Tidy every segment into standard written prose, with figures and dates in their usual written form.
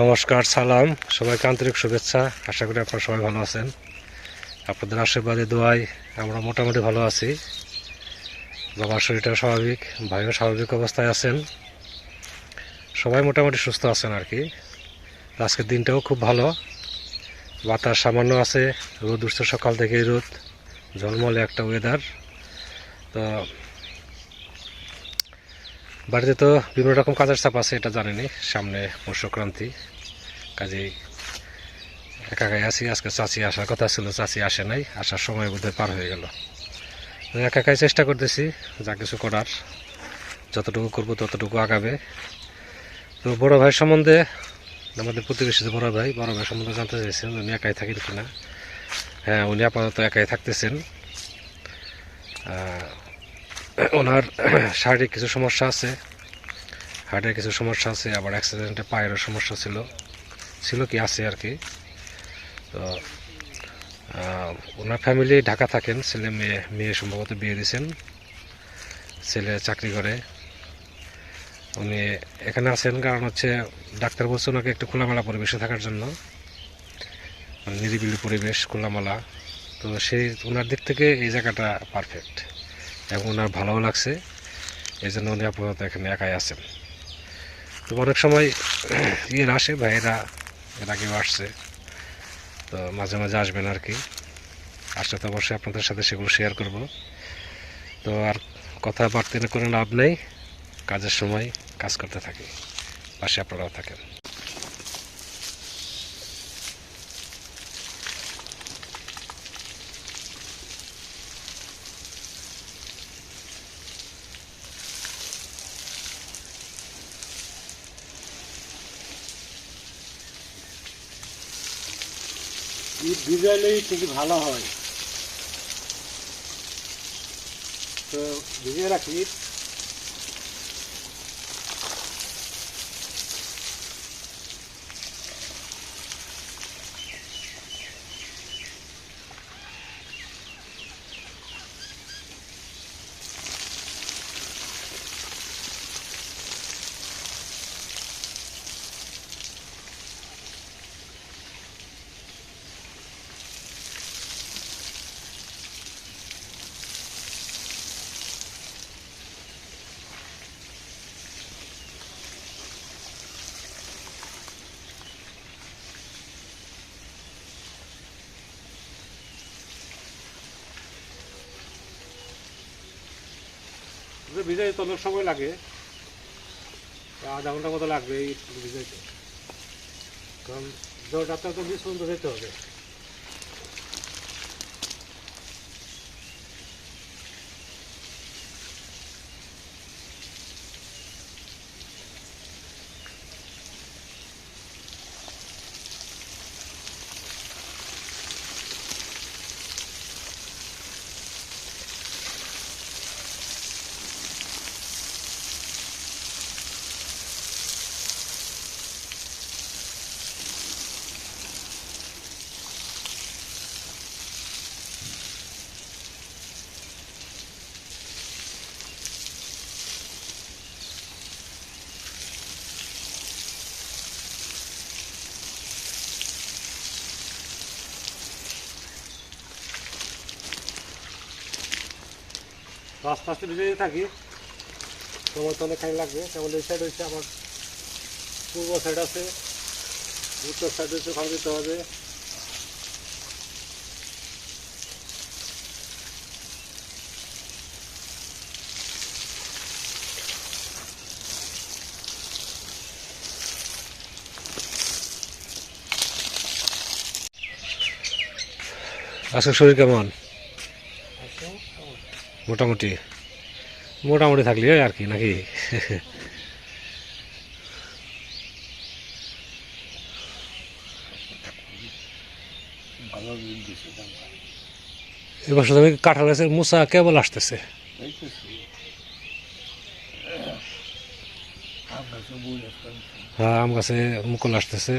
নমস্কার, সালাম, সবাইকে আন্তরিক শুভেচ্ছা। আশা করি আপনারা সবাই ভালো আছেন। আপনাদের আশীর্বাদে দোয়ায় আমরা মোটামুটি ভালো আছি। বাবার শরীরটা স্বাভাবিক, ভাইও স্বাভাবিক অবস্থায় আছেন, সবাই মোটামুটি সুস্থ আছেন আর কি। আজকের দিনটাও খুব ভালো, বাতাস সামান্য আছে, রোদ উঠছে সকাল থেকেই, রোদ ঝলমলে একটা ওয়েদার। তো বাড়িতে তো বিভিন্ন রকম কাজের চাপ আছে, এটা জানেনি। সামনে পৌষ সংক্রান্তি, কাজেই একাই আছি। আজকে চাচি আসার কথা ছিল, চাচি আসে নাই, আসার সময় বোধহয় পার হয়ে গেল। একাই চেষ্টা করতেছি যা কিছু করার, যতটুকু করবো ততটুকু আগাবে। তো বড় ভাই সম্বন্ধে, আমাদের প্রতিবেশী যে বড় ভাই সম্বন্ধে জানতে চাইছেন উনি একাই থাকেন কিনা। হ্যাঁ, উনি আপাতত একাই থাকতেছেন। ওনার শারীরিক কিছু সমস্যা আছে, হার্টের কিছু সমস্যা আছে, আবার অ্যাক্সিডেন্টে পায়েরও সমস্যা ছিল কি আছে আর কি। তো ওনার ফ্যামিলি ঢাকা থাকেন, ছেলে মেয়ে সম্ভবত বিয়ে দিয়েছেন, ছেলে চাকরি করে। উনি এখানে আছেন কারণ হচ্ছে ডাক্তার বলছে ওনাকে একটু খোলামেলা পরিবেশে থাকার জন্য, মানে নিরিবিলি পরিবেশ, খোলামেলা। তো সেই ওনার দিক থেকে এই জায়গাটা পারফেক্ট এবং ওনার ভালোও লাগছে, এই জন্য উনি আপাতত এখানে একাই আছেন। তো অনেক সময় আসে ভাইয়েরা, এর আগেও আসছে, তো মাঝে মাঝে আসবেন আর কি। আসলে তো অবশ্যই আপনাদের সাথে সেগুলো শেয়ার করব। তো আর কথা বাড়তে করে লাভ নেই, কাজের সময় কাজ করতে থাকি, পাশে আপনারাও থাকেন। ইট ভিজাইলেই ঠিকই ভালো হয়, তো ভিজিয়ে রাখি। ভিজাইতে অনেক সময় লাগে, আধা ঘন্টা মতো লাগবে এই ভিজাইতে, কারণ জলটা তো বীজ পর্যন্ত যেতে হবে। আস্তে আস্তে ভিজাইতে থাকি, সময় তো অনেকখানি লাগবে। যেমন এই সাইড হচ্ছে আমার পূর্ব সাইড আছে, উত্তর সাইড হচ্ছে, ওখানে দিতে হবে। আজকে শরীর কেমন? মোটামুটি মোটামুটি থাকলে আর কি, নাকি? এবার শুধু কাঁঠাল গাছের মুসা কেবল আসতেছে। হ্যাঁ, আম গাছে মুকুল আসতেছে।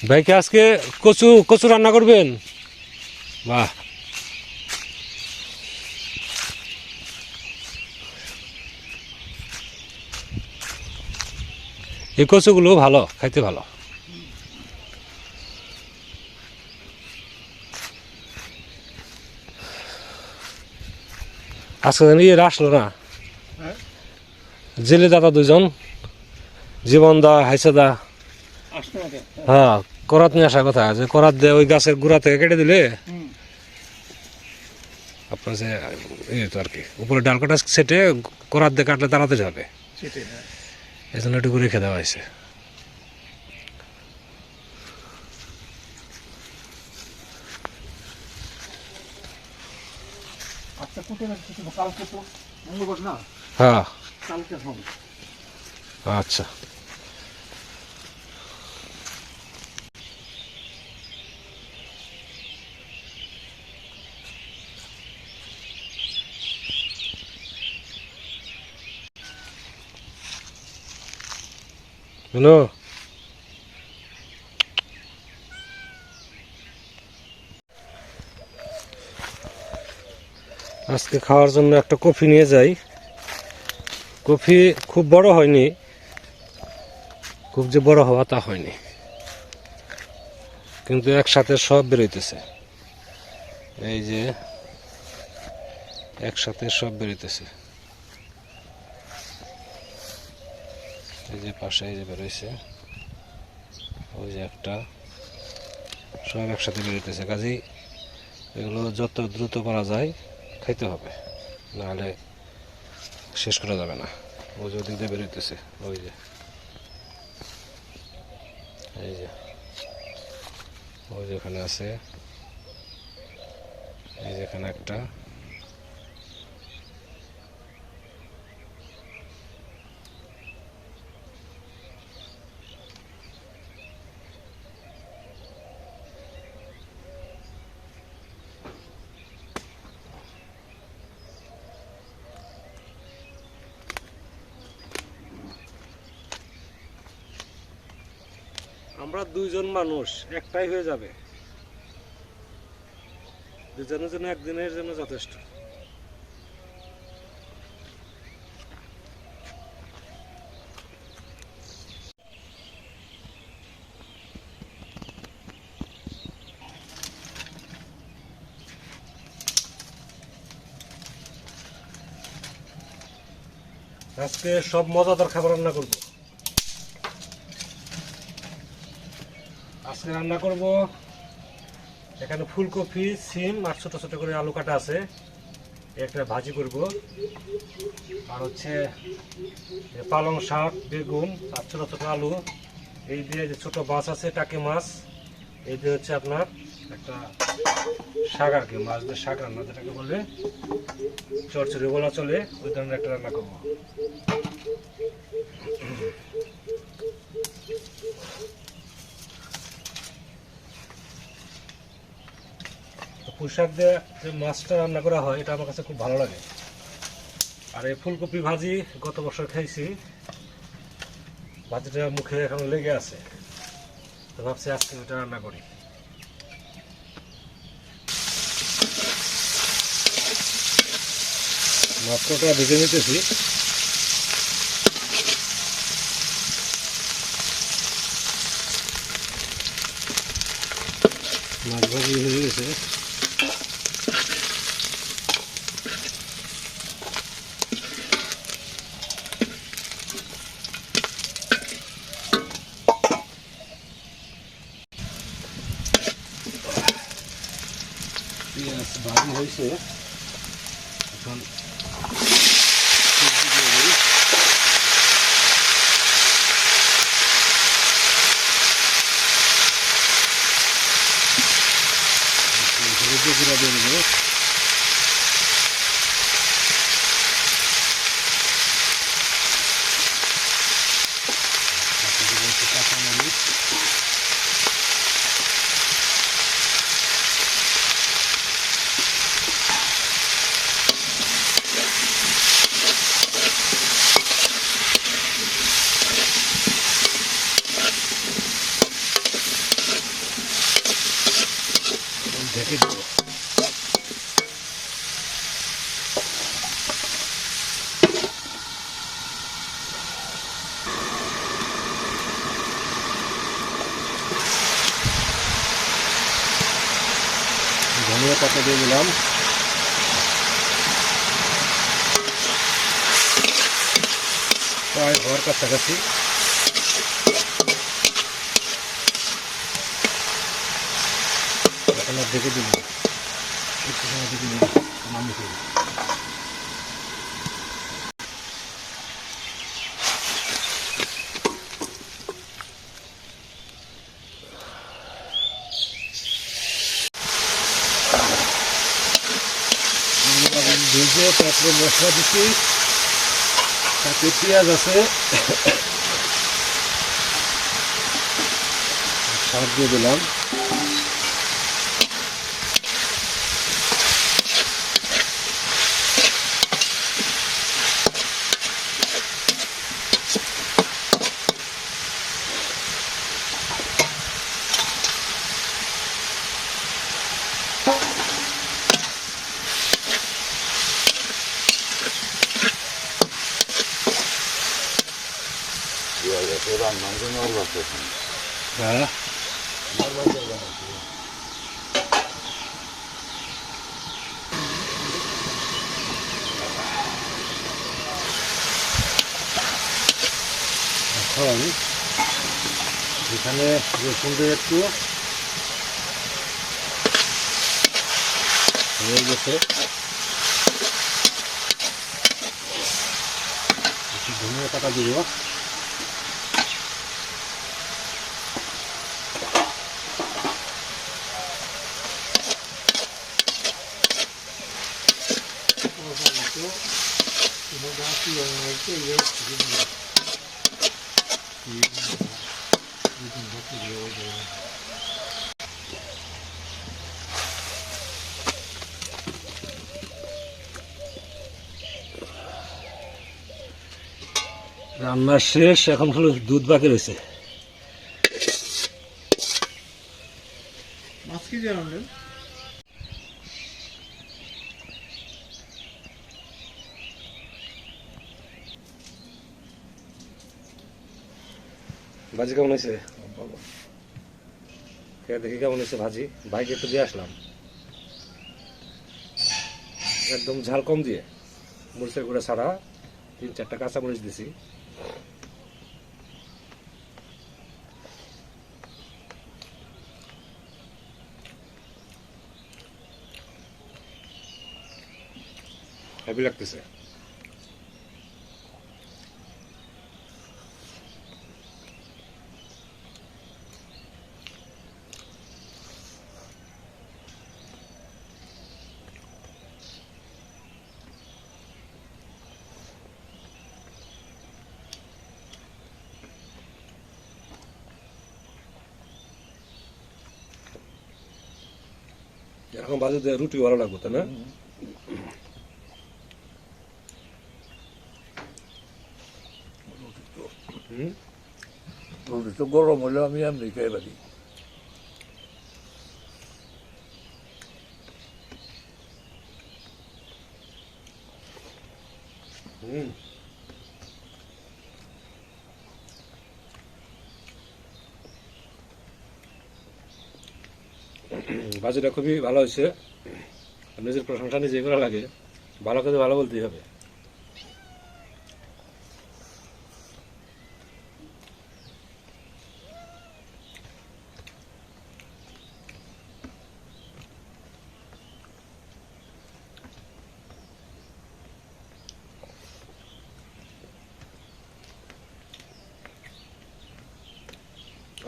ভাইকে আজকে কচু কচু রান্না করবেন? বাহ, এই কচুগুলো ভালো, খাইতে ভালো। আজকে জানি এরা আসলো না, হ্যাঁ জেলে দাদা দুজন, জীবন দা, হাইসা দা। আসতে হবে। হ্যাঁ, করাত নিয়ে আসার কথা, যে করাত দিয়ে ওই গাছের গোড়া থেকে কেটে দিলে আপনার যে এই তো আর কি উপরে ডাল কাটা সেটে করাত দিয়ে কাটলে তাড়াতাড়ি হবে, সেটাই, হ্যাঁ। এই জন্য একটু রেখে দেওয়া হয়েছে। আচ্ছা, কুটে রাখছি তো, কালকে তো মঙ্গলবার না, হ্যাঁ কালকে হবে। আচ্ছা। শুনো, আজকে খাওয়ার জন্য একটা কফি নিয়ে যাই। কফি খুব বড় হয়নি, খুব যে বড় হওয়া তা হয়নি, কিন্তু একসাথে সব বেরোইতেছে। এই যে একসাথে সব বেরোইতেছে, এই যে পাশে এই যে বেরোইছে, ওই যে একটা, সব একসাথে বেরোইতেছে। কাজেই এগুলো যত দ্রুত করা যায় খাইতে হবে, নাহলে শেষ করা যাবে না। ওই যে ওদিক দিয়ে বেরোইতেছে, ওই যে এই যে ওই যে এখানে আছে, এই যে এখানে একটা, আমরা দুইজন মানুষ, একটাই হয়ে যাবে, দুজনের জন্য একদিনের জন্য যথেষ্ট। আজকে সব মজাদার খাবার রান্না করব। আজকে রান্না করব, এখানে ফুলকপি, সিম আর ছোট ছোট করে আলু কাটা আছে, একটা ভাজি করব। আর হচ্ছে পালং শাক, বেগুন আর ছোট ছোট আলু, এই দিয়ে যে ছোট মাছ আছে টাকি মাছ, এই দিয়ে হচ্ছে আপনার একটা শাক আর কি, মাছ দিয়ে শাক রান্না যেটাকে বলে চচ্চড়ি বলা চলে, ওই ধরনের একটা রান্না করবো। পুঁই শাক দিয়ে যে মাছটা রান্না করা হয় এটা আমার কাছে খুব ভালো লাগে। আর এই ফুলকপি ভাজি গত বছর খাইছি, ভাজিটা মুখে এখন লেগে আছে, তো ভাবছি আজকে ওটা রান্না করি। মাছটা ভেজে নিতেছি, মাছ ভাজি হয়ে গেছে। পেঁয়াজ ভাজি হয়েছে, এখন সবজি দিয়ে দিই। হলুদ গুঁড়া দিয়ে দেবো, কাঁচামরিচ, পাতা দিয়ে দিলাম। প্রায় হওয়ার কাছাকাছি। এখন আর দেখে দিলাম, একটু সময় দেখে দিলাম, নামিয়ে ফেলি। ভেজে তারপরে মশলা দিচ্ছি, সাথে পেঁয়াজ আছে, সার দিয়ে দিলাম। হ্যাঁ, এখন এখানে রসুন দিয়ে একটু হয়ে গেছে, একটু ধনিয়া পাতা দিব। রান্না শেষ, এখন হলো দুধ বাকি রয়েছে। মাছ কি দিয়ে রান্নেন? ভাজি কেমন হয়েছে? খেয়ে দেখি কেমন হয়েছে ভাজি। ভাইকে একটু দিয়ে আসলাম, একদম ঝাল কম দিয়ে, মরিচের গুঁড়া ছাড়া 3-4টা কাঁচা মরিচ দিছি। হেভি লাগতেছে। এরকম বাজে দিয়ে রুটি ভালো লাগবে, তাই না? রুটি তো গরম হলে আমি এমনি খেয়ে পারি। ভাজিটা খুবই ভালো হয়েছে। নিজের প্রশংসা নিজেই করা লাগে, ভালো করে ভালো বলতেই হবে।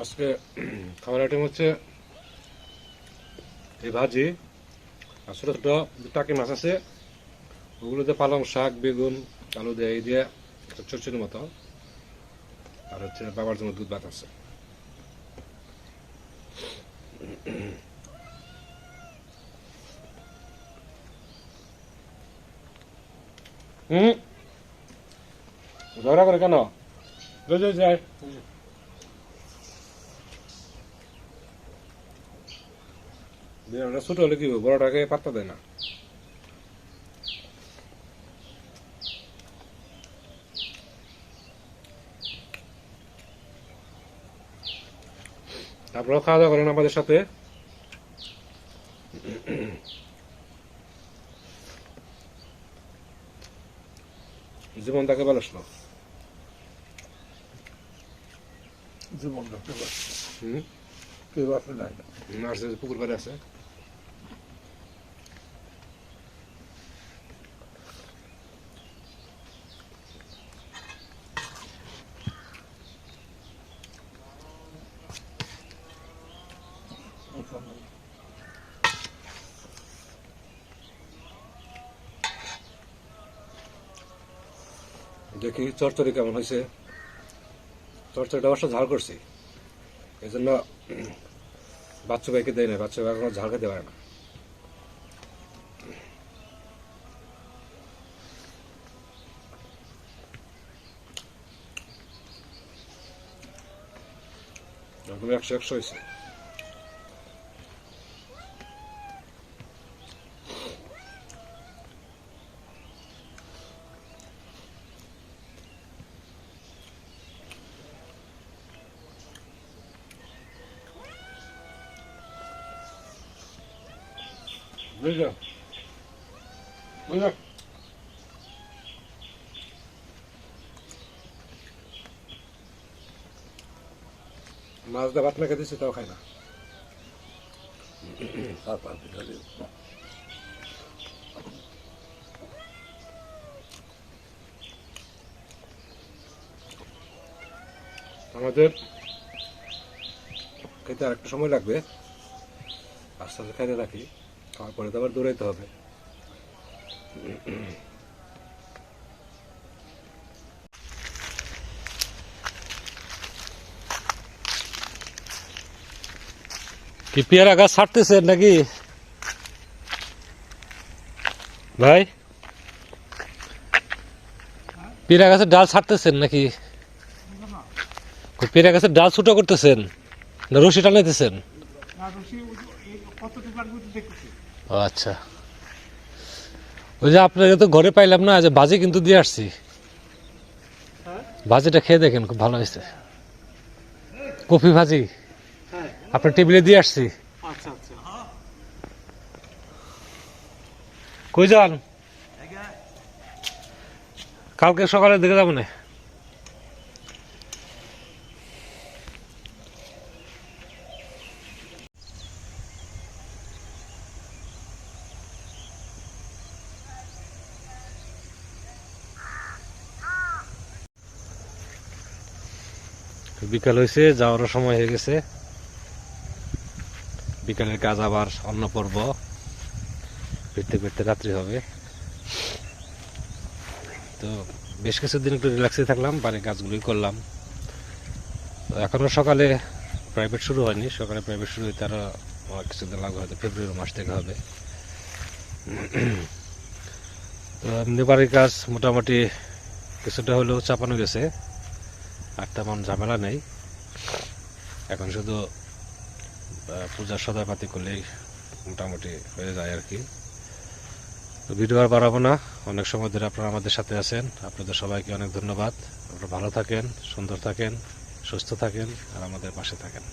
আজকে খাবার আইটেম হচ্ছে এই ভাজি, আর ছোটো ছোটো টাকি মাছ আছে, ওগুলোতে পালং শাক, বেগুন, আলু দিয়ে এই দিয়ে একটা চচ্চড়ির মতো, আর হচ্ছে বাবার জন্য দুধ ভাত আছে। ঝগড়া করে কেন? যায় ছোট হলে কি হবে, বড়টাকে পাত্তা দেয় না। আপনারাও খাওয়া দাওয়া করেন আমাদের সাথে। জীবন তাকে বলিস না। জীবন কেউ আছে, হুম, কেউ আছে নাই না। আসছে পুকুর পাড়ে আছে। দেখি চরচরি কেমন হয়েছে। চরচরিটা অবশ্য ঝাল করছি, এই জন্য বাচ্চু ভাইকে দেয় না, বাচ্চু ভাই এখনো ঝাল খেতে পারে না। একদম 100 হয়েছে। বুঝলো বুঝলো, মাছ দিয়ে ভাত মেখে দিচ্ছি তাও খায় না। আর পারবি না রে। আমাদের খেতে আর একটু সময় লাগবে, আস্তে আস্তে খাইতে থাকি, খাওয়ার পরে তো আবার দৌড়াইতে হবে। কি পেয়ারা গাছ ছাড়তেছেন নাকি ভাই? পেয়ারা গাছের ডাল ছাড়তেছেন নাকি? পেয়ারা গাছের ডাল ছোট করতেছেন না রশি টানাইতেছেন? ও আচ্ছা, ওই যে আপনাকে তো ঘরে পাইলাম না, যে বাজি কিন্তু দিয়ে আসছি, ভাজিটা খেয়ে দেখেন, খুব ভালো হয়েছে। কফি ভাজি আপনার টেবিলে দিয়ে আসছি। কই যান? কালকে সকালে দেখে যাবো না। বিকাল হয়েছে, যাওয়ারও সময় হয়ে গেছে। বিকালের কাজ আবার অন্য পর্ব, ফিরতে ফিরতে রাত্রি হবে। তো বেশ কিছুদিন একটু রিল্যাক্সে থাকলাম, বাড়ির কাজগুলোই করলাম। তো এখনো সকালে প্রাইভেট শুরু হয়নি, সকালে প্রাইভেট শুরু হইতে আরো কিছুদিন লাগবে, হয়তো ফেব্রুয়ারি মাস থেকে হবে। তো এমনি বাড়ির কাজ মোটামুটি কিছুটা হলেও চাপানো গেছে, আর তেমন ঝামেলা নেই। এখন শুধু পূজার সদাপাতি করলেই মোটামুটি হয়ে যায় আর কি। তো ভিডিও আর বাড়াবো না, অনেক সময় ধরে আপনারা আমাদের সাথে আছেন, আপনাদের সবাইকে অনেক ধন্যবাদ। আপনারা ভালো থাকেন, সুন্দর থাকেন, সুস্থ থাকেন আর আমাদের পাশে থাকেন।